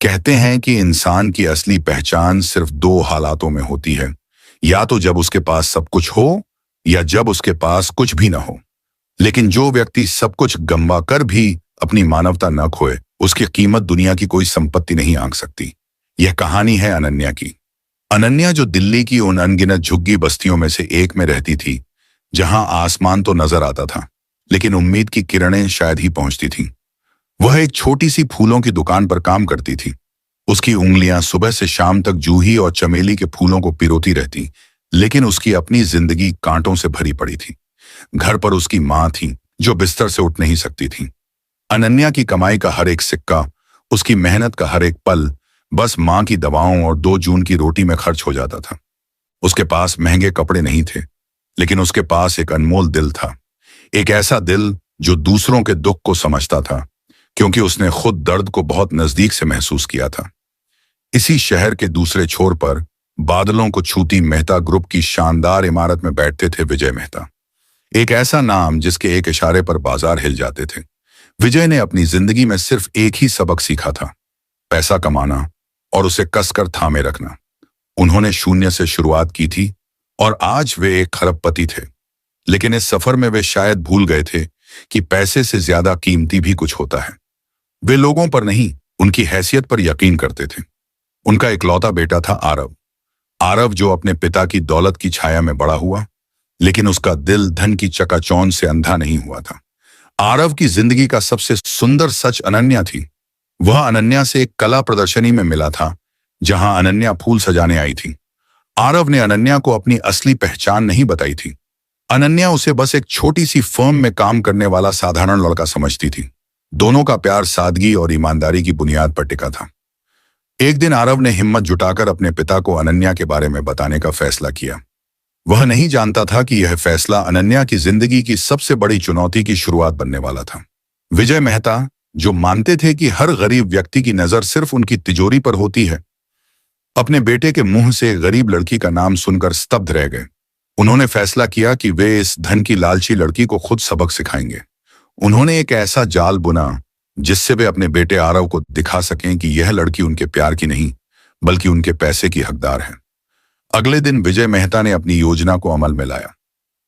कहते हैं कि इंसान की असली पहचान सिर्फ दो हालातों में होती है, या तो जब उसके पास सब कुछ हो या जब उसके पास कुछ भी ना हो। लेकिन जो व्यक्ति सब कुछ गंवा कर भी अपनी मानवता न खोए, उसकी कीमत दुनिया की कोई संपत्ति नहीं आंक सकती। यह कहानी है अनन्या की। अनन्या जो दिल्ली की उन अनगिनत झुग्गी बस्तियों में से एक में रहती थी, जहां आसमान तो नजर आता था, लेकिन उम्मीद की किरणें शायद ही पहुंचती थीं। वह एक छोटी सी फूलों की दुकान पर काम करती थी। उसकी उंगलियां सुबह से शाम तक जूही और चमेली के फूलों को पिरोती रहती, लेकिन उसकी अपनी जिंदगी कांटों से भरी पड़ी थी। घर पर उसकी माँ थी, जो बिस्तर से उठ नहीं सकती थी। अनन्या की कमाई का हर एक सिक्का, उसकी मेहनत का हर एक पल, बस माँ की दवाओं और 2 जून की रोटी में खर्च हो जाता था। उसके पास महंगे कपड़े नहीं थे, लेकिन उसके पास एक अनमोल दिल था। एक ऐसा दिल जो दूसरों के दुख को समझता था, क्योंकि उसने खुद दर्द को बहुत नजदीक से महसूस किया था। इसी शहर के दूसरे छोर पर बादलों को छूती मेहता ग्रुप की शानदार इमारत में बैठते थे विजय मेहता। एक ऐसा नाम जिसके एक इशारे पर बाजार हिल जाते थे। विजय ने अपनी जिंदगी में सिर्फ एक ही सबक सीखा था, पैसा कमाना और उसे कसकर थामे रखना। उन्होंने शून्य से शुरुआत की थी और आज वे एक खरबपति थे। लेकिन इस सफर में वे शायद भूल गए थे कि पैसे से ज्यादा कीमती भी कुछ होता है। वे लोगों पर नहीं, उनकी हैसियत पर यकीन करते थे। उनका इकलौता बेटा था आरव। आरव जो अपने पिता की दौलत की छाया में बड़ा हुआ, लेकिन उसका दिल धन की चकाचौंध से अंधा नहीं हुआ था। आरव की जिंदगी का सबसे सुंदर सच अनन्या थी। वह अनन्या से एक कला प्रदर्शनी में मिला था, जहां अनन्या फूल सजाने आई थी। आरव ने अनन्या को अपनी असली पहचान नहीं बताई थी। अनन्या उसे बस एक छोटी सी फर्म में काम करने वाला साधारण लड़का समझती थी। दोनों का प्यार सादगी और ईमानदारी की बुनियाद पर टिका था। एक दिन आरव ने हिम्मत जुटाकर अपने पिता को अनन्या के बारे में बताने का फैसला किया। वह नहीं जानता था कि यह फैसला अनन्या की जिंदगी की सबसे बड़ी चुनौती की शुरुआत बनने वाला था। विजय मेहता, जो मानते थे कि हर गरीब व्यक्ति की नजर सिर्फ उनकी तिजोरी पर होती है, अपने बेटे के मुंह से गरीब लड़की का नाम सुनकर स्तब्ध रह गए। उन्होंने फैसला किया कि वे इस धन की लालची लड़की को खुद सबक सिखाएंगे। उन्होंने एक ऐसा जाल बुना जिससे वे अपने बेटे आरव को दिखा सकें कि यह लड़की उनके प्यार की नहीं, बल्कि उनके पैसे की हकदार है। अगले दिन विजय मेहता ने अपनी योजना को अमल में लाया।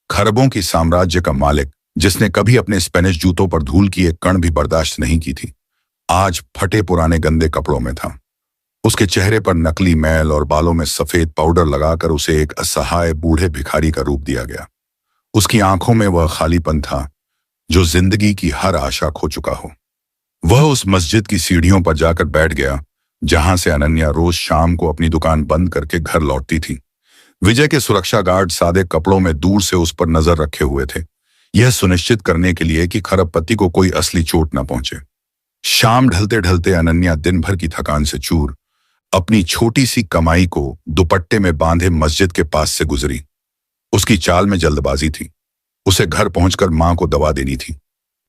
खरबों की साम्राज्य का मालिक, जिसने कभी अपने स्पेनिश जूतों पर धूल की एक कण भी बर्दाश्त नहीं की थी, आज फटे पुराने गंदे कपड़ों में था। उसके चेहरे पर नकली मैल और बालों में सफेद पाउडर लगाकर उसे एक असहाय बूढ़े भिखारी का रूप दिया गया। उसकी आंखों में वह खालीपन था जो जिंदगी की हर आशा खो चुका हो। वह उस मस्जिद की सीढ़ियों पर जाकर बैठ गया, जहां से अनन्या रोज शाम को अपनी दुकान बंद करके घर लौटती थी। विजय के सुरक्षा गार्ड सादे कपड़ों में दूर से उस पर नजर रखे हुए थे, यह सुनिश्चित करने के लिए कि खरबपति को कोई असली चोट न पहुंचे। शाम ढलते ढलते अनन्या दिन भर की थकान से चूर अपनी छोटी सी कमाई को दुपट्टे में बांधे मस्जिद के पास से गुजरी। उसकी चाल में जल्दबाजी थी। उसे घर पहुंचकर मां को दवा देनी थी।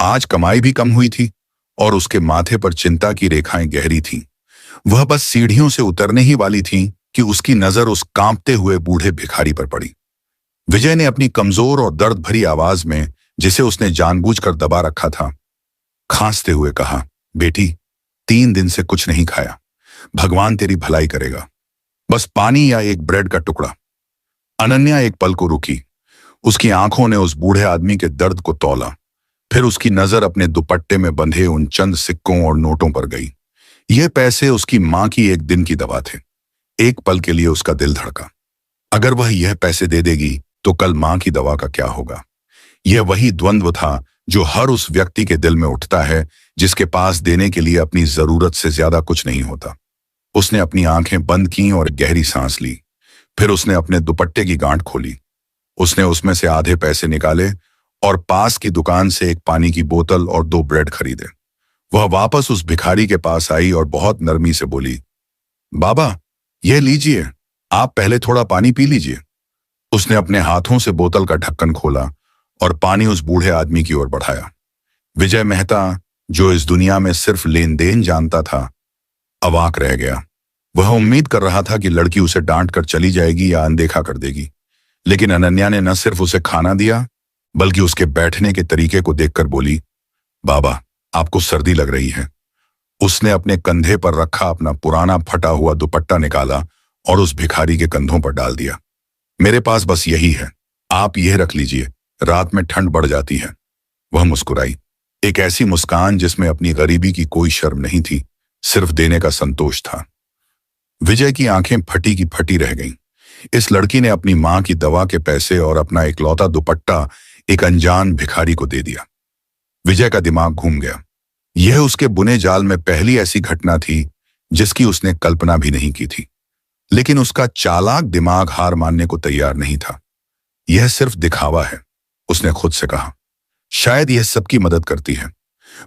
आज कमाई भी कम हुई थी और उसके माथे पर चिंता की रेखाएं गहरी थीं। वह बस सीढ़ियों से उतरने ही वाली थी कि उसकी नजर उस कांपते हुए बूढ़े भिखारी पर पड़ी। विजय ने अपनी कमजोर और दर्द भरी आवाज में, जिसे उसने जानबूझकर दबा रखा था, खांसते हुए कहा, बेटी, 3 दिन से कुछ नहीं खाया। भगवान तेरी भलाई करेगा। बस पानी या एक ब्रेड का टुकड़ा। अनन्या एक पल को रुकी। उसकी आंखों ने उस बूढ़े आदमी के दर्द को तौला। फिर उसकी नजर अपने दुपट्टे में बंधे उन चंद सिक्कों और नोटों पर गई। यह पैसे उसकी मां की एक दिन की दवा थे। एक पल के लिए उसका दिल धड़का। अगर वह यह पैसे दे देगी तो कल मां की दवा का क्या होगा? यह वही द्वंद्व था जो हर उस व्यक्ति के दिल में उठता है जिसके पास देने के लिए अपनी जरूरत से ज्यादा कुछ नहीं होता। उसने अपनी आंखें बंद की और गहरी सांस ली। फिर उसने अपने दुपट्टे की गांठ खोली। उसने उसमें से आधे पैसे निकाले और पास की दुकान से एक पानी की बोतल और 2 ब्रेड खरीदे। वह वापस उस भिखारी के पास आई और बहुत नरमी से बोली, बाबा, यह लीजिए, आप पहले थोड़ा पानी पी लीजिए। उसने अपने हाथों से बोतल का ढक्कन खोला और पानी उस बूढ़े आदमी की ओर बढ़ाया। विजय मेहता, जो इस दुनिया में सिर्फ लेन देन जानता था, अवाक रह गया। वह उम्मीद कर रहा था कि लड़की उसे डांट कर चली जाएगी या अनदेखा कर देगी, लेकिन अनन्या ने न सिर्फ उसे खाना दिया, बल्कि उसके बैठने के तरीके को देखकर बोली, बाबा, आपको सर्दी लग रही है। उसने अपने कंधे पर रखा अपना पुराना फटा हुआ दुपट्टा निकाला और उस भिखारी के कंधों पर डाल दिया। मेरे पास बस यही है, आप यह रख लीजिए, रात में ठंड बढ़ जाती है। वह मुस्कुराई, एक ऐसी मुस्कान जिसमें अपनी गरीबी की कोई शर्म नहीं थी, सिर्फ देने का संतोष था। विजय की आंखें फटी की फटी रह गईं। इस लड़की ने अपनी मां की दवा के पैसे और अपना इकलौता दुपट्टा एक अनजान भिखारी को दे दिया। विजय का दिमाग घूम गया। यह उसके बुने जाल में पहली ऐसी घटना थी जिसकी उसने कल्पना भी नहीं की थी। लेकिन उसका चालाक दिमाग हार मानने को तैयार नहीं था। यह सिर्फ दिखावा है, उसने खुद से कहा। शायद यह सबकी मदद करती है।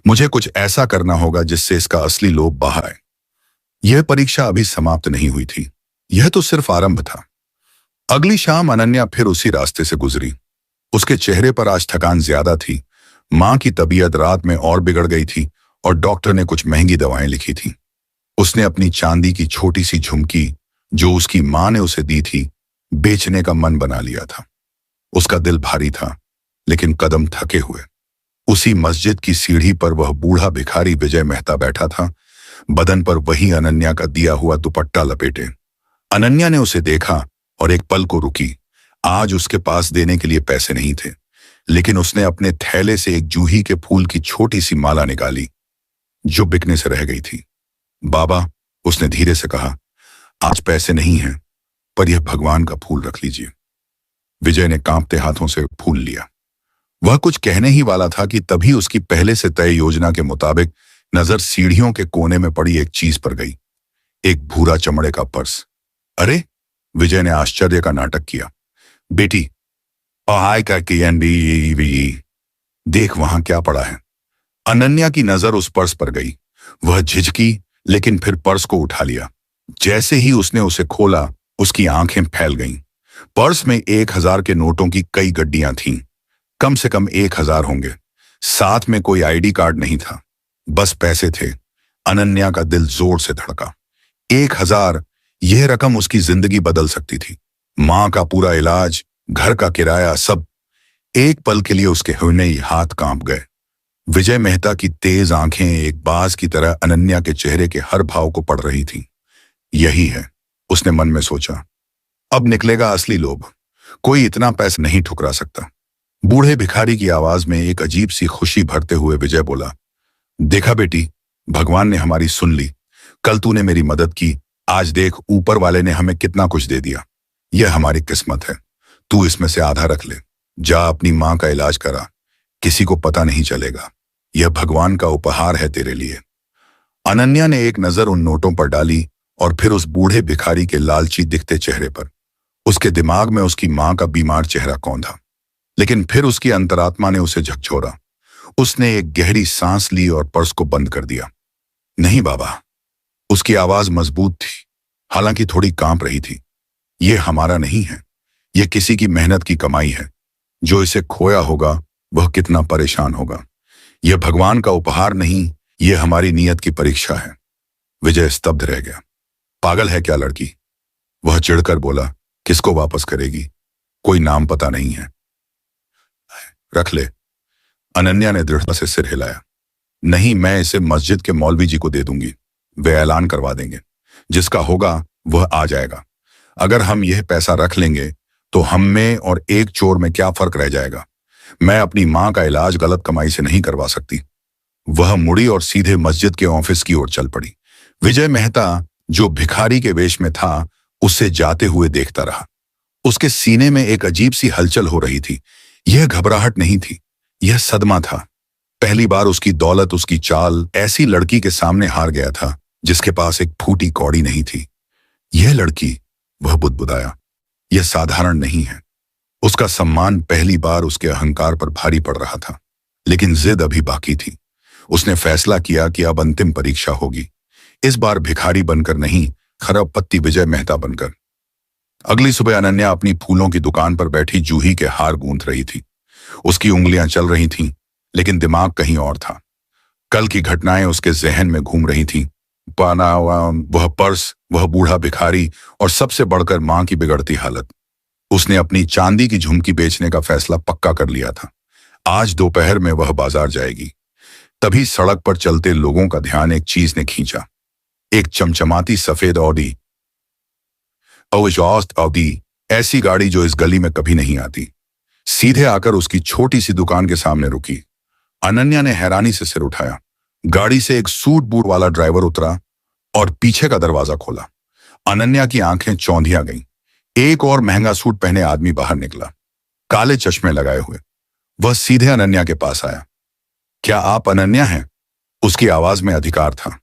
मुझे कुछ ऐसा करना होगा जिससे इसका असली लोभ बाहर आए। यह परीक्षा अभी समाप्त नहीं हुई थी, यह तो सिर्फ आरंभ था। अगली शाम अनन्या फिर उसी रास्ते से गुजरी। उसके चेहरे पर आज थकान ज्यादा थी। मां की तबीयत रात में और बिगड़ गई थी और डॉक्टर ने कुछ महंगी दवाएं लिखी थी। उसने अपनी चांदी की छोटी सी झुमकी जो उसकी मां ने उसे दी थी बेचने का मन बना लिया था। उसका दिल भारी था, लेकिन कदम थके हुए। उसी मस्जिद की सीढ़ी पर वह बूढ़ा भिखारी विजय मेहता बैठा था, बदन पर वही अनन्या का दिया हुआ दुपट्टा लपेटे। अनन्या ने उसे देखा और एक पल को रुकी। आज उसके पास देने के लिए पैसे नहीं थे, लेकिन उसने अपने थैले से एक जूही के फूल की छोटी सी माला निकाली जो बिकने से रह गई थी। बाबा, उसने धीरे से कहा, आज पैसे नहीं हैं, पर यह भगवान का फूल रख लीजिए। विजय ने कांपते हाथों से फूल लिया। वह कुछ कहने ही वाला था कि तभी उसकी पहले से तय योजना के मुताबिक नजर सीढ़ियों के कोने में पड़ी एक चीज पर गई, एक भूरा चमड़े का पर्स। अरे, विजय ने आश्चर्य का नाटक किया। बेटी, आय का देख वहां क्या पड़ा है। अनन्या की नजर उस पर्स पर गई। वह झिझकी, लेकिन फिर पर्स को उठा लिया। जैसे ही उसने उसे खोला, उसकी आंखें फैल गईं। पर्स में 1000 के नोटों की कई गड्डियां थीं। कम से कम 1000 होंगे। साथ में कोई आईडी कार्ड नहीं था, बस पैसे थे। अनन्या का दिल जोर से धड़का। 1000, यह रकम उसकी जिंदगी बदल सकती थी। मां का पूरा इलाज, घर का किराया, सब। एक पल के लिए उसके हुने ही हाथ कांप गए। विजय मेहता की तेज आंखें एक बाज की तरह अनन्या के चेहरे के हर भाव को पढ़ रही थीं। यही है, उसने मन में सोचा। अब निकलेगा असली लोभ। कोई इतना पैसा नहीं ठुकरा सकता। बूढ़े भिखारी की आवाज में एक अजीब सी खुशी भरते हुए विजय बोला, देखा बेटी, भगवान ने हमारी सुन ली। कल तूने मेरी मदद की, आज देख ऊपर वाले ने हमें कितना कुछ दे दिया। यह हमारी किस्मत है। तू इसमें से आधा रख ले। जा अपनी मां का इलाज करा, किसी को पता नहीं चलेगा। यह भगवान का उपहार है तेरे लिए। अनन्या ने एक नजर उन नोटों पर डाली और फिर उस बूढ़े भिखारी के लालची दिखते चेहरे पर। उसके दिमाग में उसकी मां का बीमार चेहरा कौंधा, लेकिन फिर उसकी अंतरात्मा ने उसे झकझोरा। उसने एक गहरी सांस ली और पर्स को बंद कर दिया। नहीं बाबा, उसकी आवाज मजबूत थी, हालांकि थोड़ी कांप रही थी। यह हमारा नहीं है, यह किसी की मेहनत की कमाई है। जो इसे खोया होगा वह कितना परेशान होगा। यह भगवान का उपहार नहीं, यह हमारी नीयत की परीक्षा है। विजय स्तब्ध रह गया। पागल है क्या लड़की? वह चिढ़कर बोला, किसको वापस करेगी? कोई नाम पता नहीं है। रख ले। अनन्या ने दृढ़ता से सिर हिलाया। नहीं, मैं इसे मस्जिद के मौलवी जी को दे दूंगी। वे ऐलान करवा देंगे। जिसका होगा वह आ जाएगा। अगर हम यह पैसा रख लेंगे तो हम में और एक चोर में क्या फर्क रह जाएगा? मैं अपनी मां का इलाज गलत कमाई से नहीं करवा सकती। वह मुड़ी और सीधे मस्जिद के ऑफिस की ओर चल पड़ी। विजय मेहता, जो भिखारी के वेश में था, उससे जाते हुए देखता रहा। उसके सीने में एक अजीब सी हलचल हो रही थी। यह घबराहट नहीं थी, यह सदमा था। पहली बार उसकी दौलत, उसकी चाल ऐसी लड़की के सामने हार गया था जिसके पास एक फूटी कौड़ी नहीं थी। यह लड़की, वह बुदबुदाया, यह साधारण नहीं है। उसका सम्मान पहली बार उसके अहंकार पर भारी पड़ रहा था, लेकिन जिद अभी बाकी थी। उसने फैसला किया कि अब अंतिम परीक्षा होगी। इस बार भिखारी बनकर नहीं, खरबपत्ती विजय मेहता बनकर। अगली सुबह अनन्या अपनी फूलों की दुकान पर बैठी जूही के हार गूंथ रही थी। उसकी उंगलियां चल रही थीं, लेकिन दिमाग कहीं और था। कल की घटनाएं उसके जहन में घूम रही थीं। वह पर्स, वह बूढ़ा भिखारी और सबसे बढ़कर मां की बिगड़ती हालत। उसने अपनी चांदी की झुमकी बेचने का फैसला पक्का कर लिया था। आज दोपहर में वह बाजार जाएगी। तभी सड़क पर चलते लोगों का ध्यान एक चीज ने खींचा। एक चमचमाती सफेद ऑडी, ऑडी, ऐसी गाड़ी जो इस गली में कभी नहीं आती, सीधे आकर उसकी छोटी सी दुकान के सामने रुकी। अनन्या ने हैरानी से सिर उठाया। गाड़ी से एक सूट बूट वाला ड्राइवर उतरा और पीछे का दरवाजा खोला। अनन्या की आंखें चौंधिया गईं। एक और महंगा सूट पहने आदमी बाहर निकला, काले चश्मे लगाए हुए। वह सीधे अनन्या के पास आया। क्या आप अनन्या हैं? उसकी आवाज में अधिकार था।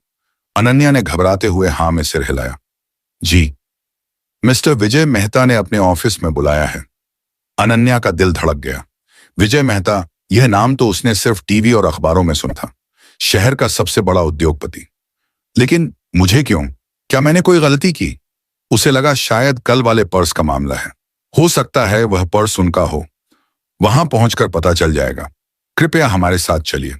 अनन्या ने घबराते हुए हां में सिर हिलाया। जी, मिस्टर विजय मेहता ने अपने ऑफिस में बुलाया है। अनन्या का दिल धड़क गया। विजय मेहता, यह नाम तो उसने सिर्फ टीवी और अखबारों में सुना था। शहर का सबसे बड़ा उद्योगपति। लेकिन मुझे क्यों? क्या मैंने कोई गलती की? उसे लगा शायद कल वाले पर्स का मामला है। हो सकता है वह पर्स उनका हो। वहां पहुंचकर पता चल जाएगा। कृपया हमारे साथ चलिए।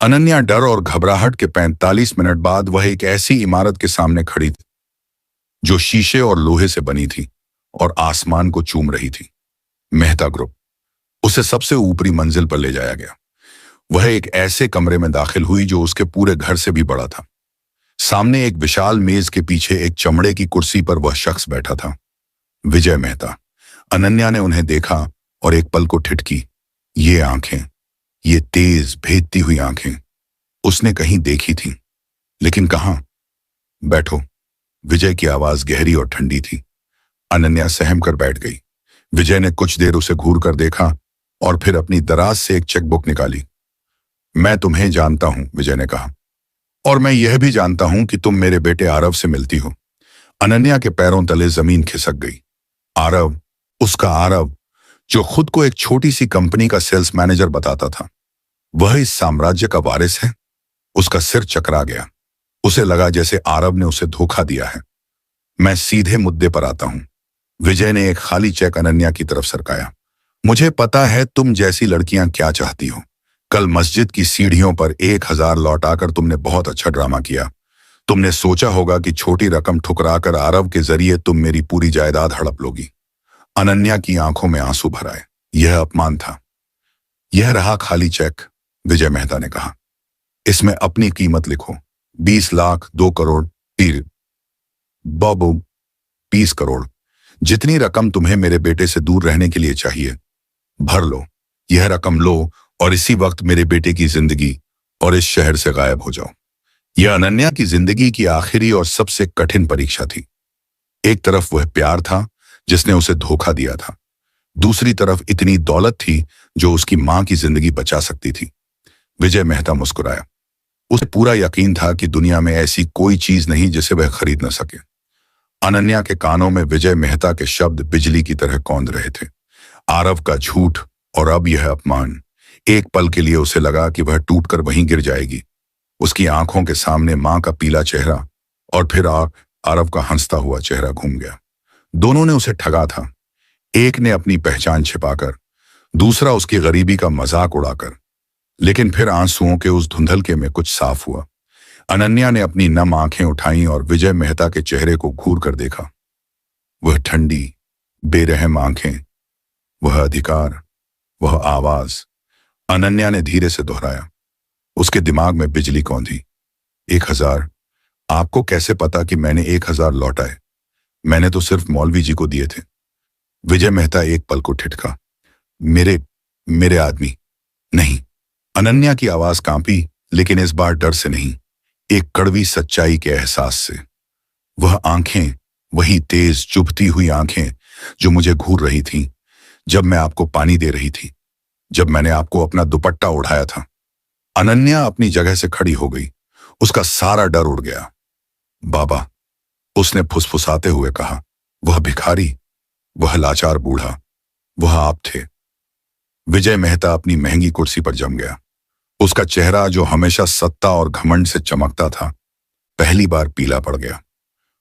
अनन्या डर और घबराहट के 45 मिनट बाद वह एक ऐसी इमारत के सामने खड़ी थी जो शीशे और लोहे से बनी थी और आसमान को चूम रही थी। मेहता ग्रुप। उसे सबसे ऊपरी मंजिल पर ले जाया गया। वह एक ऐसे कमरे में दाखिल हुई जो उसके पूरे घर से भी बड़ा था। सामने एक विशाल मेज के पीछे एक चमड़े की कुर्सी पर वह शख्स बैठा था, विजय मेहता। अनन्या ने उन्हें देखा और एक पल को ठिठकी। ये आंखें, ये तेज भेदती हुई आंखें उसने कहीं देखी थी, लेकिन कहां? बैठो। विजय की आवाज गहरी और ठंडी थी। अनन्या सहम कर बैठ गई। विजय ने कुछ देर उसे घूर कर देखा और फिर अपनी दराज से एक चेकबुक निकाली। मैं तुम्हें जानता हूं, विजय ने कहा, और मैं यह भी जानता हूं कि तुम मेरे बेटे आरव से मिलती हो। अनन्या के पैरों तले जमीन खिसक गई। आरव, उसका आरव, जो खुद को एक छोटी सी कंपनी का सेल्स मैनेजर बताता था, वह इस साम्राज्य का वारिस है? उसका सिर चकरा गया। उसे लगा जैसे आरव ने उसे धोखा दिया है। मैं सीधे मुद्दे पर आता हूं। विजय ने एक खाली चेक अनन्या की तरफ सरकाया। मुझे पता है तुम जैसी लड़कियां क्या चाहती हो। कल मस्जिद की सीढ़ियों पर 1000 लौटाकर तुमने बहुत अच्छा ड्रामा किया। तुमने सोचा होगा कि छोटी रकम ठुकराकर आरव के जरिए तुम मेरी पूरी जायदाद हड़प लोगी। अनन्या की आंखों में आंसू भर आए। यह अपमान था। यह रहा खाली चेक, विजय मेहता ने कहा। इसमें अपनी कीमत लिखो। 20 लाख, 2 करोड़, 3 बाबू 20 करोड़। जितनी रकम तुम्हें मेरे बेटे से दूर रहने के लिए चाहिए, भर लो। यह रकम लो और इसी वक्त मेरे बेटे की जिंदगी और इस शहर से गायब हो जाओ। यह अनन्या की जिंदगी की आखिरी और सबसे कठिन परीक्षा थी। एक तरफ वह प्यार था जिसने उसे धोखा दिया था, दूसरी तरफ इतनी दौलत थी जो उसकी मां की जिंदगी बचा सकती थी। विजय मेहता मुस्कुराया। उसे पूरा यकीन था कि दुनिया में ऐसी कोई चीज नहीं जिसे वह खरीद न सके। अनन्या के कानों में विजय मेहता के शब्द बिजली की तरह कौंध रहे थे। आरव का झूठ और अब यह अपमान। एक पल के लिए उसे लगा कि वह टूटकर वहीं गिर जाएगी। उसकी आंखों के सामने मां का पीला चेहरा और फिर आरव का हंसता हुआ चेहरा घूम गया। दोनों ने उसे ठगा था। एक ने अपनी पहचान छिपाकर, दूसरा उसकी गरीबी का मजाक उड़ाकर। लेकिन फिर आंसुओं के उस धुंधलके में कुछ साफ हुआ। अनन्या ने अपनी नम आंखें उठाईं और विजय मेहता के चेहरे को घूर कर देखा। वह ठंडी, बेरहम आंखें, वह अधिकार, वह आवाज। अनन्या ने धीरे से दोहराया। उसके दिमाग में बिजली कौंधी। 1000? आपको कैसे पता कि मैंने 1000 लौटाए? मैंने तो सिर्फ मौलवी जी को दिए थे। विजय मेहता एक पल को ठिठका। मेरे आदमी नहीं। अनन्या की आवाज कांपी, लेकिन इस बार डर से नहीं, एक कड़वी सच्चाई के एहसास से। वह आंखें, वही तेज चुभती हुई आंखें जो मुझे घूर रही थीं जब मैं आपको पानी दे रही थी, जब मैंने आपको अपना दुपट्टा उठाया था। अनन्या अपनी जगह से खड़ी हो गई। उसका सारा डर उड़ गया। बाबा, उसने फुसफुसाते हुए कहा। वह भिखारी, वह लाचार बूढ़ा, वह आप थे। विजय मेहता अपनी महंगी कुर्सी पर जम गया। उसका चेहरा जो हमेशा सत्ता और घमंड से चमकता था, पहली बार पीला पड़ गया।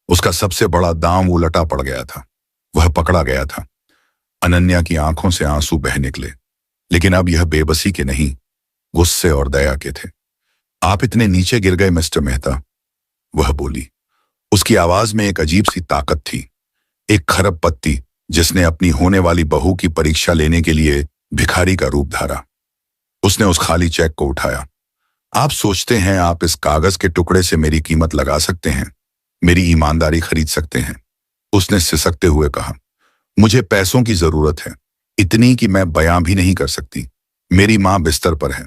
उसका सबसे बड़ा दांव उलटा पड़ गया था। वह पकड़ा गया था। अनन्या की आंखों से आंसू बह निकले, लेकिन अब यह बेबसी के नहीं, गुस्से और दया के थे। आप इतने नीचे गिर गए मिस्टर मेहता, वह बोली। उसकी आवाज में एक अजीब सी ताकत थी, एक खरब पत्ती जिसने अपनी होने वाली बहू की परीक्षा लेने के लिए भिखारी का रूप धारा। उसने उस खाली चेक को उठाया। आप सोचते हैं आप इस कागज के टुकड़े से मेरी कीमत लगा सकते हैं, मेरी ईमानदारी खरीद सकते हैं? उसने सिसकते हुए कहा, मुझे पैसों की जरूरत है, इतनी कि मैं बयां भी नहीं कर सकती। मेरी मां बिस्तर पर है,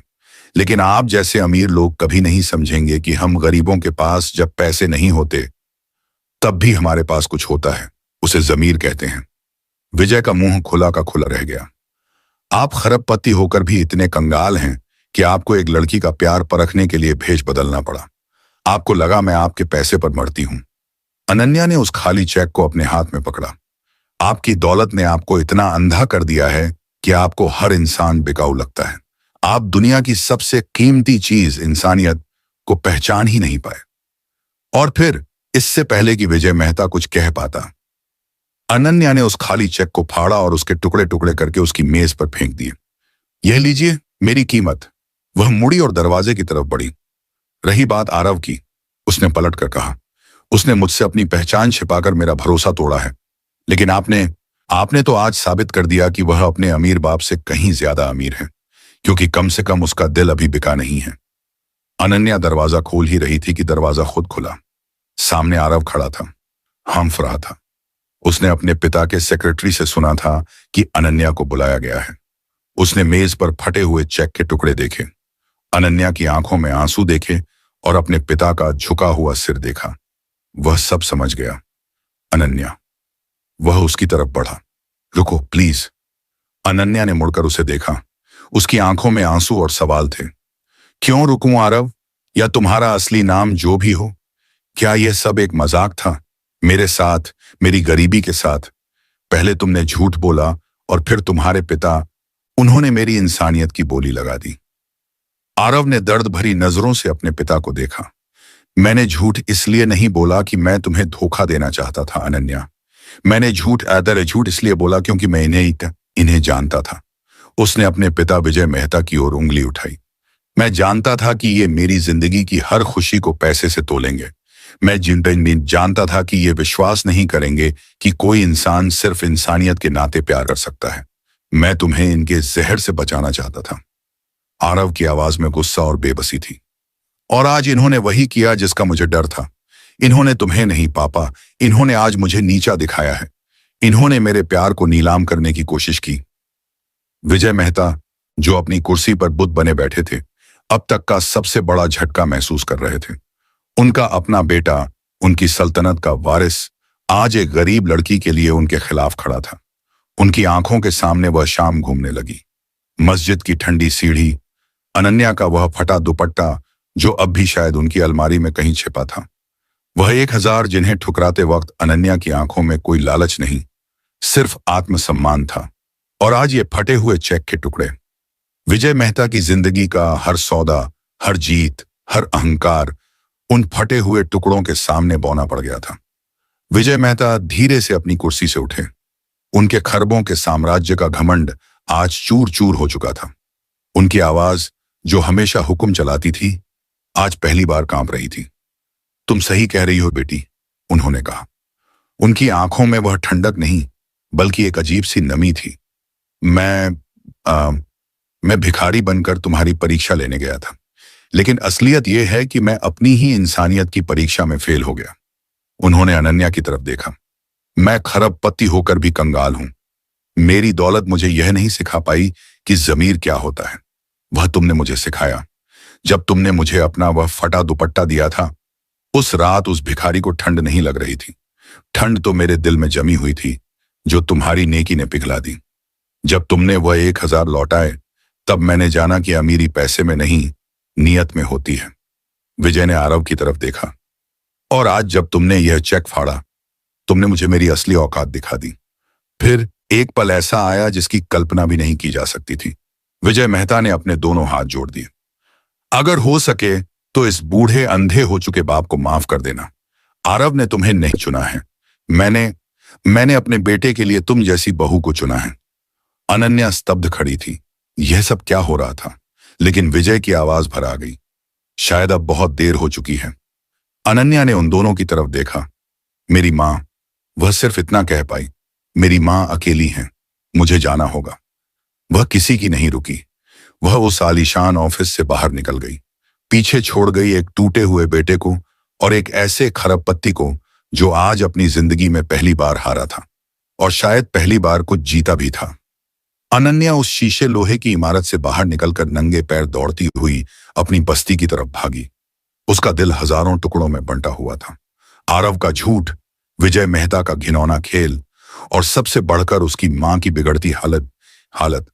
लेकिन आप जैसे अमीर लोग कभी नहीं समझेंगे कि हम गरीबों के पास जब पैसे नहीं होते तब भी हमारे पास कुछ होता है। उसे जमीर कहते हैं। विजय का मुंह खुला का खुला रह गया। आप खरबपति होकर भी इतने कंगाल हैं कि आपको एक लड़की का प्यार परखने के लिए भेष बदलना पड़ा। आपको लगा मैं आपके पैसे पर मरती हूं। अनन्या ने उस खाली चेक को अपने हाथ में पकड़ा। आपकी दौलत ने आपको इतना अंधा कर दिया है कि आपको हर इंसान बिकाऊ लगता है। आप दुनिया की सबसे कीमती चीज इंसानियत को पहचान ही नहीं पाए। और फिर इससे पहले कि विजय मेहता कुछ कह पाता, अनन्या ने उस खाली चेक को फाड़ा और उसके टुकड़े टुकड़े करके उसकी मेज पर फेंक दिए। यह लीजिए मेरी कीमत। वह मुड़ी और दरवाजे की तरफ बढ़ी। रही बात आरव की, उसने पलट कर कहा, उसने मुझसे अपनी पहचान छिपाकर मेरा भरोसा तोड़ा है, लेकिन आपने आपने तो आज साबित कर दिया कि वह अपने अमीर बाप से कहीं ज्यादा अमीर है, क्योंकि कम से कम उसका दिल अभी बिका नहीं है। अनन्या दरवाजा खोल ही रही थी कि दरवाजा खुद खुला। सामने आरव खड़ा था, हंफ रहा था। उसने अपने पिता के सेक्रेटरी से सुना था कि अनन्या को बुलाया गया है। उसने मेज पर फटे हुए चेक के टुकड़े देखे, अनन्या की आंखों में आंसू देखे और अपने पिता का झुका हुआ सिर देखा। वह सब समझ गया। अनन्या। वह उसकी तरफ बढ़ा। रुको प्लीज। अनन्या ने मुड़कर उसे देखा। उसकी आंखों में आंसू और सवाल थे। क्यों रुकूं आरव? या तुम्हारा असली नाम जो भी हो, क्या यह सब एक मजाक था? मेरे साथ, मेरी गरीबी के साथ। पहले तुमने झूठ बोला और फिर तुम्हारे पिता, उन्होंने मेरी इंसानियत की बोली लगा दी। आरव ने दर्द भरी नजरों से अपने पिता को देखा। मैंने झूठ इसलिए नहीं बोला कि मैं तुम्हें धोखा देना चाहता था अनन्या। मैंने झूठ इसलिए बोला क्योंकि मैं इन्हें जानता था। उसने अपने पिता विजय मेहता की ओर उंगली उठाई। मैं जानता था कि ये मेरी जिंदगी की हर खुशी को पैसे से तोलेंगे। मैं जानता था कि ये विश्वास नहीं करेंगे कि कोई इंसान सिर्फ इंसानियत के नाते प्यार कर सकता है। मैं तुम्हें इनके जहर से बचाना चाहता था। आरव की आवाज में गुस्सा और बेबसी थी। और आज इन्होंने वही किया जिसका मुझे डर था। इन्होंने तुम्हें नहीं पापा, इन्होंने आज मुझे नीचा दिखाया है। इन्होंने मेरे प्यार को नीलाम करने की कोशिश की। विजय मेहता, जो अपनी कुर्सी पर बुत बने बैठे थे, अब तक का सबसे बड़ा झटका महसूस कर रहे थे। उनका अपना बेटा, उनकी सल्तनत का वारिस, आज एक गरीब लड़की के लिए उनके खिलाफ खड़ा था। उनकी आंखों के सामने वह शाम घूमने लगी। मस्जिद की ठंडी सीढ़ी, अनन्या का वह फटा दुपट्टा जो अब भी शायद उनकी अलमारी में कहीं छिपा था, वह 1000 जिन्हें ठुकराते वक्त अनन्या की आंखों में कोई लालच नहीं, सिर्फ आत्मसम्मान था। और आज ये फटे हुए चेक के टुकड़े। विजय मेहता की जिंदगी का हर सौदा, हर जीत, हर अहंकार उन फटे हुए टुकड़ों के सामने बौना पड़ गया था। विजय मेहता धीरे से अपनी कुर्सी से उठे। उनके खरबों के साम्राज्य का घमंड आज चूर चूर हो चुका था। उनकी आवाज, जो हमेशा हुक्म चलाती थी, आज पहली बार कांप रही थी। तुम सही कह रही हो बेटी, उन्होंने कहा। उनकी आंखों में वह ठंडक नहीं, बल्कि एक अजीब सी नमी थी। मैं भिखारी बनकर तुम्हारी परीक्षा लेने गया था, लेकिन असलियत यह है कि मैं अपनी ही इंसानियत की परीक्षा में फेल हो गया। उन्होंने अनन्या की तरफ देखा। मैं खरबपति होकर भी कंगाल हूं। मेरी दौलत मुझे यह नहीं सिखा पाई कि जमीर क्या होता है। वह तुमने मुझे सिखाया। जब तुमने मुझे अपना वह फटा दुपट्टा दिया था, उस रात उस भिखारी को ठंड नहीं लग रही थी। ठंड तो मेरे दिल में जमी हुई थी, जो तुम्हारी नेकी ने पिघला दी। जब तुमने वह 1000 लौटाए, तब मैंने जाना कि अमीरी पैसे में नहीं, नियत में होती है। विजय ने आरव की तरफ देखा। और आज जब तुमने यह चेक फाड़ा, तुमने मुझे मेरी असली औकात दिखा दी। फिर एक पल ऐसा आया जिसकी कल्पना भी नहीं की जा सकती थी। विजय मेहता ने अपने दोनों हाथ जोड़ दिए। अगर हो सके तो इस बूढ़े अंधे हो चुके बाप को माफ कर देना। आरव ने तुम्हें नहीं चुना है। मैंने अपने बेटे के लिए तुम जैसी बहू को चुना है। अनन्या स्तब्ध खड़ी थी। यह सब क्या हो रहा था? लेकिन विजय की आवाज भर आ गई। शायद अब बहुत देर हो चुकी है। अनन्या ने उन दोनों की तरफ देखा। मेरी मां, वह सिर्फ इतना कह पाई। मेरी मां अकेली है, मुझे जाना होगा। वह किसी की नहीं रुकी। वह उस आलीशान ऑफिस से बाहर निकल गई। पीछे छोड़ गई एक टूटे हुए बेटे को और एक ऐसे खरबपत्ती को जो आज अपनी जिंदगी में पहली बार हारा था और शायद पहली बार कुछ जीता भी था। अनन्या उस शीशे लोहे की इमारत से बाहर निकलकर नंगे पैर दौड़ती हुई अपनी बस्ती की तरफ भागी। उसका दिल हजारों टुकड़ों में बंटा हुआ था। आरव का झूठ, विजय मेहता का घिनौना खेल और सबसे बढ़कर उसकी मां की बिगड़ती हालत।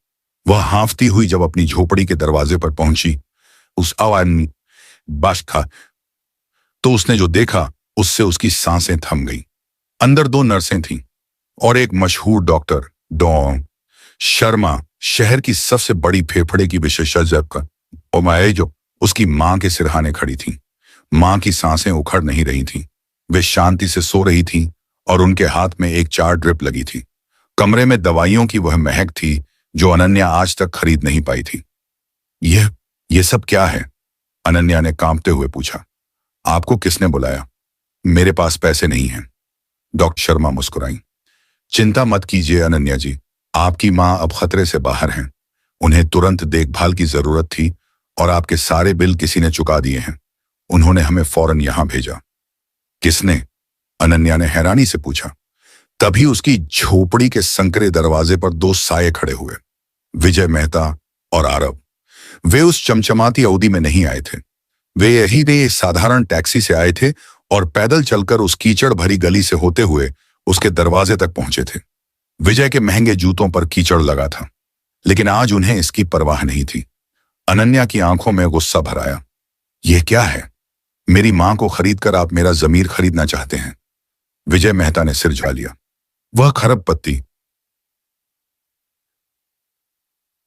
वह हांफती हुई जब अपनी झोपड़ी के दरवाजे पर पहुंची, उस आवाज में बाश था तो उसने जो देखा उससे उसकी सांसें थम गईं। अंदर 2 नर्सें थीं और एक मशहूर डॉक्टर डॉ शर्मा, शहर की सबसे बड़ी फेफड़े की विशेषज्ञ और माए जो उसकी मां के सिरहाने खड़ी थीं। मां की सांसें उखड़ नहीं रही थीं। वे शांति से सो रही थीं और उनके हाथ में एक 4 ड्रिप लगी थी। कमरे में दवाइयों की वह महक थी जो अनन्या आज तक खरीद नहीं पाई थी। यह सब क्या है? अनन्या ने कांपते हुए पूछा। आपको किसने बुलाया? मेरे पास पैसे नहीं हैं। डॉक्टर शर्मा मुस्कुराई। चिंता मत कीजिए अनन्या जी, आपकी मां अब खतरे से बाहर हैं। उन्हें तुरंत देखभाल की जरूरत थी और आपके सारे बिल किसी ने चुका दिए हैं। उन्होंने हमें फौरन यहां भेजा। किसने? अनन्या ने हैरानी से पूछा। तभी उसकी झोपड़ी के संकरे दरवाजे पर 2 साये खड़े हुए, विजय मेहता और आरव। वे उस चमचमाती अवधि में नहीं आए थे। वे साधारण टैक्सी से आए थे और पैदल चलकर उस कीचड़ भरी गली से होते हुए उसके दरवाजे तक पहुंचे थे। विजय के महंगे जूतों पर कीचड़ लगा था, लेकिन आज उन्हें इसकी परवाह नहीं थी। अनन्या की आंखों में गुस्सा भर आया। यह क्या है? मेरी मां को खरीदकर आप मेरा जमीर खरीदना चाहते हैं? विजय मेहता ने सिर झुका लिया। वह खरबपत्ती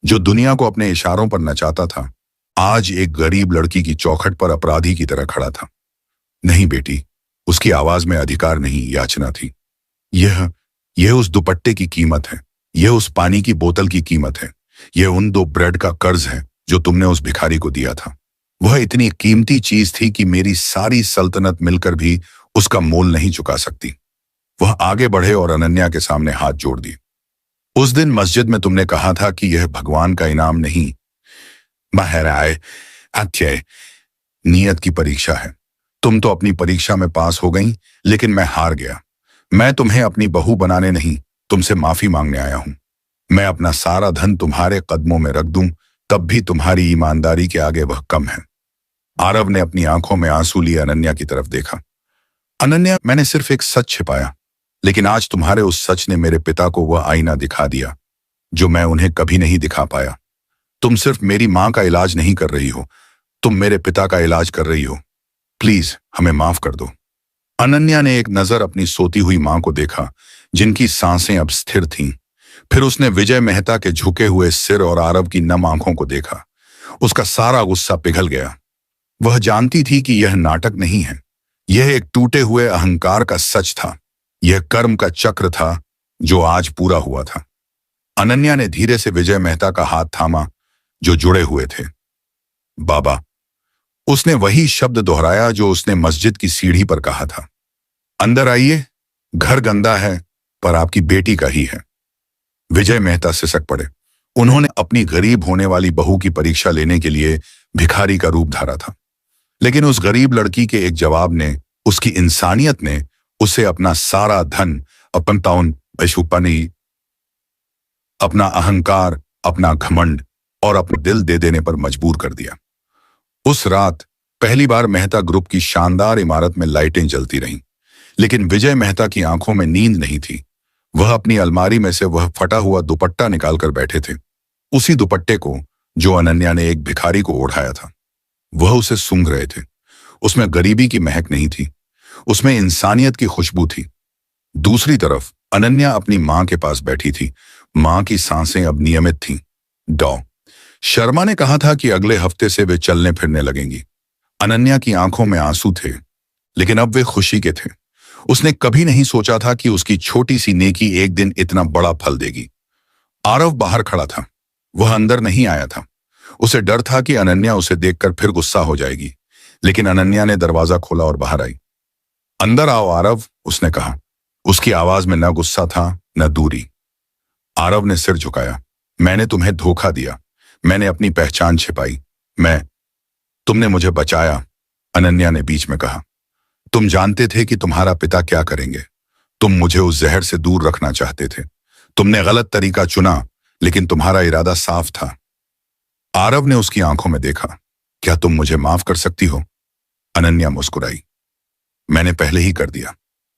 जो दुनिया को अपने इशारों पर नचाता था, आज एक गरीब लड़की की चौखट पर अपराधी की तरह खड़ा था। नहीं बेटी, उसकी आवाज में अधिकार नहीं, याचना थी। यह उस दुपट्टे की कीमत है। यह उस पानी की बोतल की कीमत है। यह उन 2 ब्रेड का कर्ज है जो तुमने उस भिखारी को दिया था। वह इतनी कीमती चीज थी कि मेरी सारी सल्तनत मिलकर भी उसका मोल नहीं चुका सकती। वह आगे बढ़े और अनन्या के सामने हाथ जोड़ दिए। उस दिन मस्जिद में तुमने कहा था कि यह भगवान का इनाम नहीं, महराए अत्यय नियत की परीक्षा है। तुम तो अपनी परीक्षा में पास हो गई, लेकिन मैं हार गया। मैं तुम्हें अपनी बहू बनाने नहीं, तुमसे माफी मांगने आया हूं। मैं अपना सारा धन तुम्हारे कदमों में रख दूं, तब भी तुम्हारी ईमानदारी के आगे वह कम है। आरव ने अपनी आंखों में आंसू लिए अनन्या की तरफ देखा। अनन्या, मैंने सिर्फ एक सच छिपाया, लेकिन आज तुम्हारे उस सच ने मेरे पिता को वह आईना दिखा दिया जो मैं उन्हें कभी नहीं दिखा पाया। तुम सिर्फ मेरी मां का इलाज नहीं कर रही हो, तुम मेरे पिता का इलाज कर रही हो। प्लीज हमें माफ कर दो। अनन्या ने एक नजर अपनी सोती हुई मां को देखा, जिनकी सांसें अब स्थिर थीं। फिर उसने विजय मेहता के झुके हुए सिर और आरव की नम आंखों को देखा। उसका सारा गुस्सा पिघल गया। वह जानती थी कि यह नाटक नहीं है, यह एक टूटे हुए अहंकार का सच था। यह कर्म का चक्र था जो आज पूरा हुआ था। अनन्या ने धीरे से विजय मेहता का हाथ थामा जो जुड़े हुए थे। बाबा, उसने वही शब्द दोहराया जो उसने मस्जिद की सीढ़ी पर कहा था। अंदर आइए, घर गंदा है पर आपकी बेटी का ही है। विजय मेहता सिसक पड़े। उन्होंने अपनी गरीब होने वाली बहू की परीक्षा लेने के लिए भिखारी का रूप धारा था, लेकिन उस गरीब लड़की के एक जवाब ने, उसकी इंसानियत ने उसे अपना सारा धन, अपना अहंकार, अपना घमंड और अपना दिल दे देने पर मजबूर कर दिया। उस रात पहली बार मेहता ग्रुप की शानदार इमारत में लाइटें जलती रहीं, लेकिन विजय मेहता की आंखों में नींद नहीं थी। वह अपनी अलमारी में से वह फटा हुआ दुपट्टा निकालकर बैठे थे, उसी दुपट्टे को जो अनन्या ने एक भिखारी को ओढ़ाया था। वह उसे सूंघ रहे थे। उसमें गरीबी की महक नहीं थी, उसमें इंसानियत की खुशबू थी। दूसरी तरफ अनन्या अपनी मां के पास बैठी थी। मां की सांसें अब नियमित थीं। डॉ शर्मा ने कहा था कि अगले हफ्ते से वे चलने फिरने लगेंगी। अनन्या की आंखों में आंसू थे, लेकिन अब वे खुशी के थे। उसने कभी नहीं सोचा था कि उसकी छोटी सी नेकी एक दिन इतना बड़ा फल देगी। आरव बाहर खड़ा था। वह अंदर नहीं आया था। उसे डर था कि अनन्या उसे देखकर फिर गुस्सा हो जाएगी, लेकिन अनन्या ने दरवाजा खोला और बाहर आई। अंदर आओ आरव, उसने कहा। उसकी आवाज में न गुस्सा था न दूरी। आरव ने सिर झुकाया। मैंने तुम्हें धोखा दिया, मैंने अपनी पहचान छिपाई। मैं तुमने मुझे बचाया, अनन्या ने बीच में कहा। तुम जानते थे कि तुम्हारा पिता क्या करेंगे। तुम मुझे उस जहर से दूर रखना चाहते थे। तुमने गलत तरीका चुना, लेकिन तुम्हारा इरादा साफ था। आरव ने उसकी आंखों में देखा। क्या तुम मुझे माफ कर सकती हो? अनन्या मुस्कुराई। मैंने पहले ही कर दिया।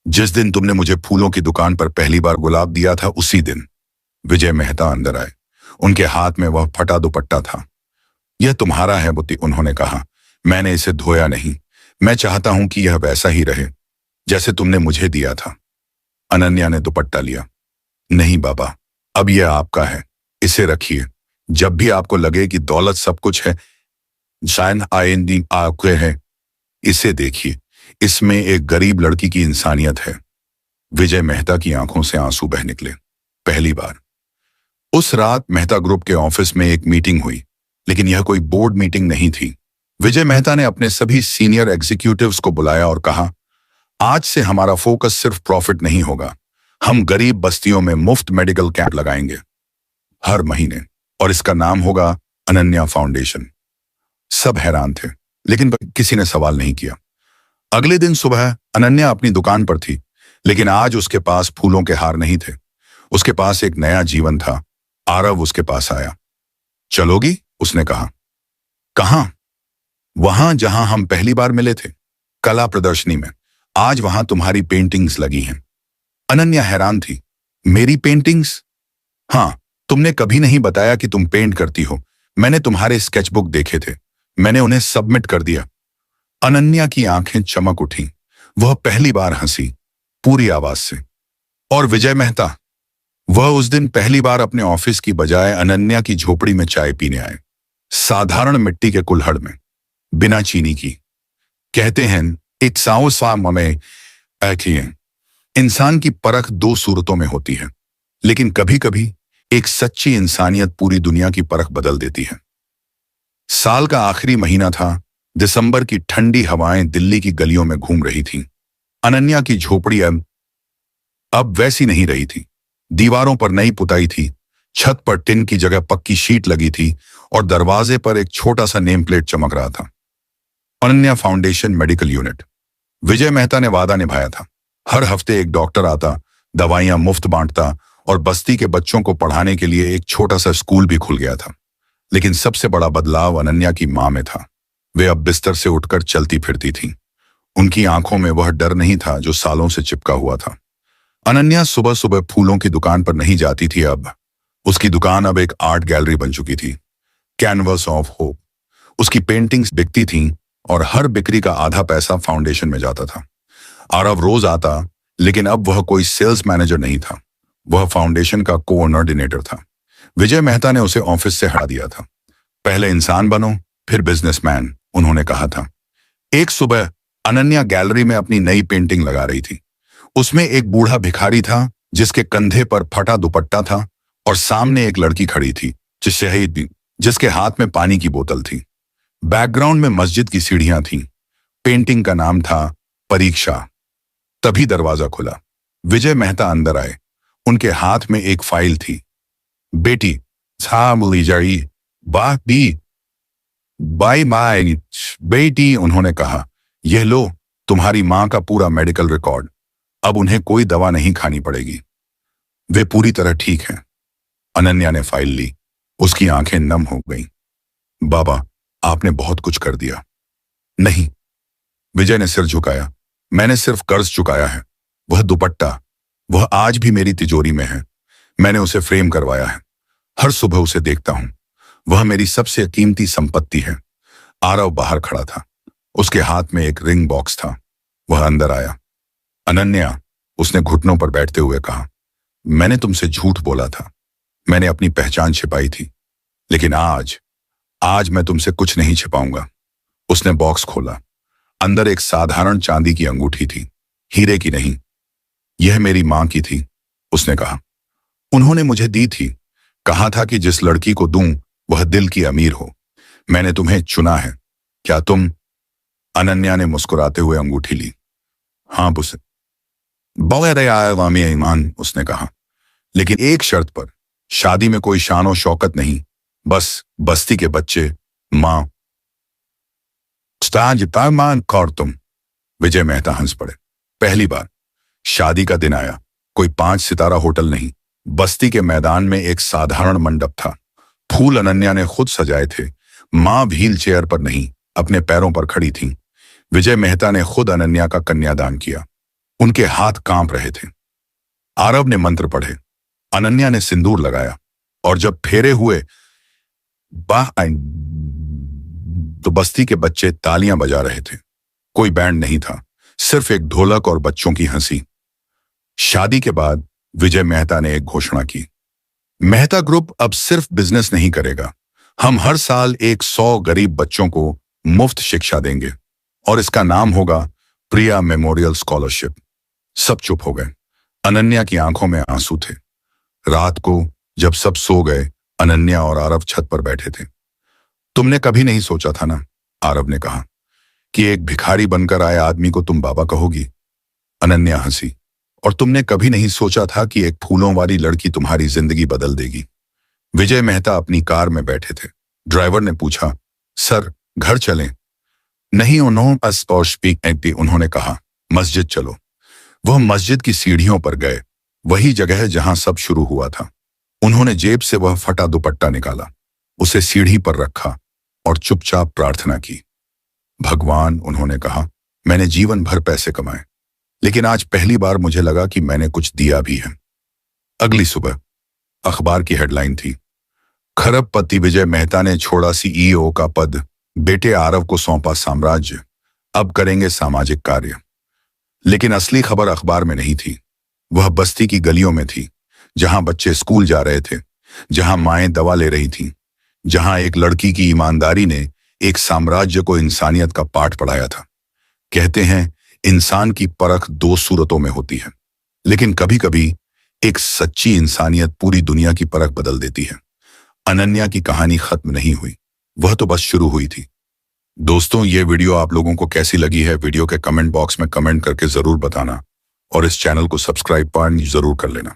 जिस दिन तुमने मुझे फूलों की दुकान पर पहली बार गुलाब दिया था, उसी दिन। विजय मेहता अंदर आए। उनके हाथ में वह फटा दुपट्टा था। यह तुम्हारा है बुद्धि, उन्होंने कहा। मैंने इसे धोया नहीं। मैं चाहता हूं कि यह वैसा ही रहे जैसे तुमने मुझे दिया था। अनन्या ने दुपट्टा लिया। नहीं बाबा, अब यह आपका है। इसे रखिए। जब भी आपको लगे कि दौलत सब कुछ है, शायद आइंदी आपके है, इसे देखिए। इसमें एक गरीब लड़की की इंसानियत है। विजय मेहता की आंखों से आंसू बह निकले। पहली बार। उस रात मेहता ग्रुप के ऑफिस में एक मीटिंग हुई, लेकिन यह कोई बोर्ड मीटिंग नहीं थी। विजय मेहता ने अपने सभी सीनियर एग्जीक्यूटिव्स को बुलाया और कहा, आज से हमारा फोकस सिर्फ प्रॉफिट नहीं होगा। हम गरीब बस्तियों में मुफ्त मेडिकल कैंप लगाएंगे हर महीने, और इसका नाम होगा अनन्या फाउंडेशन। सब हैरान थे, लेकिन किसी ने सवाल नहीं किया। अगले दिन सुबह अनन्या अपनी दुकान पर थी, लेकिन आज उसके पास फूलों के हार नहीं थे। उसके पास एक नया जीवन था। आरव उसके पास आया। चलोगी? उसने कहा। कहां? वहां जहां हम पहली बार मिले थे, कला प्रदर्शनी में। आज वहां तुम्हारी पेंटिंग्स लगी हैं। अनन्या हैरान थी। मेरी पेंटिंग्स? हाँ, तुमने कभी नहीं बताया कि तुम पेंट करती हो। मैंने तुम्हारे स्केचबुक देखे थे। मैंने उन्हें सबमिट कर दिया। अनन्या की आंखें चमक उठी। वह पहली बार हंसी, पूरी आवाज से। और विजय मेहता? वह उस दिन पहली बार अपने ऑफिस की बजाय अनन्या की झोपड़ी में चाय पीने आए। साधारण मिट्टी के कुल्हड़ में, बिना चीनी की। कहते हैं, एक साओ सा ममे है। इंसान की परख दो सूरतों में होती है, लेकिन कभी कभी एक सच्ची इंसानियत पूरी दुनिया की परख बदल देती है। साल का आखिरी महीना था। दिसंबर की ठंडी हवाएं दिल्ली की गलियों में घूम रही थीं। अनन्या की झोपड़ी अब वैसी नहीं रही थी। दीवारों पर नई पुताई थी, छत पर टिन की जगह पक्की शीट लगी थी, और दरवाजे पर एक छोटा सा नेम प्लेट चमक रहा था, अनन्या फाउंडेशन मेडिकल यूनिट। विजय मेहता ने वादा निभाया था। हर हफ्ते एक डॉक्टर आता, दवाइयां मुफ्त बांटता, और बस्ती के बच्चों को पढ़ाने के लिए एक छोटा सा स्कूल भी खुल गया था। लेकिन सबसे बड़ा बदलाव अनन्या की मां में था। वे अब बिस्तर से उठकर चलती फिरती थीं। उनकी आंखों में वह डर नहीं था जो सालों से चिपका हुआ था। अनन्या सुबह सुबह फूलों की दुकान पर नहीं जाती थी। अब उसकी दुकान अब एक आर्ट गैलरी बन चुकी थी, कैनवस ऑफ होप। उसकी पेंटिंग्स बिकती थीं, और हर बिक्री का आधा पैसा फाउंडेशन में जाता था। आरव रोज आता, लेकिन अब वह कोई सेल्स मैनेजर नहीं था। वह फाउंडेशन का कोऑर्डिनेटर था। विजय मेहता ने उसे ऑफिस से हटा दिया था। पहले इंसान बनो, फिर बिजनेसमैन, उन्होंने कहा था। एक सुबह अनन्या गैलरी में अपनी नई पेंटिंग लगा रही थी। उसमें एक बूढ़ा भिखारी था, जिसके कंधे पर फटा दुपट्टा था, और सामने एक लड़की खड़ी थी, जिसके हाथ में पानी की बोतल थी। बैकग्राउंड में मस्जिद की सीढ़ियां थीं। पेंटिंग का नाम था परीक्षा। तभी दरवाजा खुला। विजय मेहता अंदर आए। उनके हाथ में एक फाइल थी। बेटी, बाय बाय बेटी, उन्होंने कहा। यह लो, तुम्हारी मां का पूरा मेडिकल रिकॉर्ड। अब उन्हें कोई दवा नहीं खानी पड़ेगी। वे पूरी तरह ठीक हैं। अनन्या ने फाइल ली। उसकी आंखें नम हो गईं। बाबा, आपने बहुत कुछ कर दिया। नहीं, विजय ने सिर झुकाया। मैंने सिर्फ कर्ज चुकाया है। वह दुपट्टा, वह आज भी मेरी तिजोरी में है। मैंने उसे फ्रेम करवाया है। हर सुबह उसे देखता हूं। वह मेरी सबसे कीमती संपत्ति है। आरव बाहर खड़ा था। उसके हाथ में एक रिंग बॉक्स था। वह अंदर आया। अनन्या, उसने घुटनों पर बैठते हुए कहा, मैंने तुमसे झूठ बोला था। मैंने अपनी पहचान छिपाई थी, लेकिन आज मैं तुमसे कुछ नहीं छिपाऊंगा। उसने बॉक्स खोला। अंदर एक साधारण चांदी की अंगूठी थी, हीरे की नहीं। यह मेरी मां की थी, उसने कहा। उन्होंने मुझे दी थी। कहा था कि जिस लड़की को दूं, वह दिल की अमीर हो। मैंने तुम्हें चुना है। क्या तुम? अनन्या ने मुस्कुराते हुए अंगूठी ली। हाँ बुसे, ईमान, उसने कहा। लेकिन एक शर्त पर। शादी में कोई शान और शौकत नहीं, बस बस्ती के बच्चे, मां ताजमान कौर तुम। विजय मेहता हंस पड़े। पहली बार शादी का दिन आया। कोई 5 सितारा होटल नहीं, बस्ती के मैदान में एक साधारण मंडप था। फूल अनन्या ने खुद सजाए थे। मां व्हील चेयर पर नहीं, अपने पैरों पर खड़ी थी। विजय मेहता ने खुद अनन्या का कन्यादान किया। उनके हाथ कांप रहे थे। आरव ने मंत्र पढ़े, अनन्या ने सिंदूर लगाया, और जब फेरे हुए बाह तो बस्ती के बच्चे तालियां बजा रहे थे। कोई बैंड नहीं था, सिर्फ एक ढोलक और बच्चों की हंसी। शादी के बाद विजय मेहता ने एक घोषणा की, मेहता ग्रुप अब सिर्फ बिजनेस नहीं करेगा, हम हर साल 100 गरीब बच्चों को मुफ्त शिक्षा देंगे और इसका नाम होगा प्रिया मेमोरियल स्कॉलरशिप। सब चुप हो गए। अनन्या की आंखों में आंसू थे। रात को जब सब सो गए, अनन्या और आरव छत पर बैठे थे। तुमने कभी नहीं सोचा था ना, आरव ने कहा, कि एक भिखारी बनकर आए आदमी को तुम बाबा कहोगी? अनन्या हंसी। और तुमने कभी नहीं सोचा था कि एक फूलों वाली लड़की तुम्हारी जिंदगी बदल देगी? विजय मेहता अपनी कार में बैठे थे। ड्राइवर ने पूछा, सर घर चलें? नहीं, उन्होंने कहा, मस्जिद चलो। वह मस्जिद की सीढ़ियों पर गए, वही जगह जहां सब शुरू हुआ था। उन्होंने जेब से वह फटा दुपट्टा निकाला, उसे सीढ़ी पर रखा और चुपचाप प्रार्थना की। भगवान, उन्होंने कहा, मैंने जीवन भर पैसे कमाए, लेकिन आज पहली बार मुझे लगा कि मैंने कुछ दिया भी है। अगली सुबह अखबार की हेडलाइन थी, खरबपति विजय मेहता ने छोड़ा सीईओ का पद, बेटे आरव को सौंपा साम्राज्य, अब करेंगे सामाजिक कार्य। लेकिन असली खबर अखबार में नहीं थी। वह बस्ती की गलियों में थी, जहां बच्चे स्कूल जा रहे थे, जहां माएं दवा ले रही थीं, जहां एक लड़की की ईमानदारी ने एक साम्राज्य को इंसानियत का पाठ पढ़ाया था। कहते हैं, इंसान की परख 2 सूरतों में होती है, लेकिन कभी कभी एक सच्ची इंसानियत पूरी दुनिया की परख बदल देती है। अनन्या की कहानी खत्म नहीं हुई, वह तो बस शुरू हुई थी। दोस्तों, ये वीडियो आप लोगों को कैसी लगी है, वीडियो के कमेंट बॉक्स में कमेंट करके जरूर बताना, और इस चैनल को सब्सक्राइब जरूर कर लेना।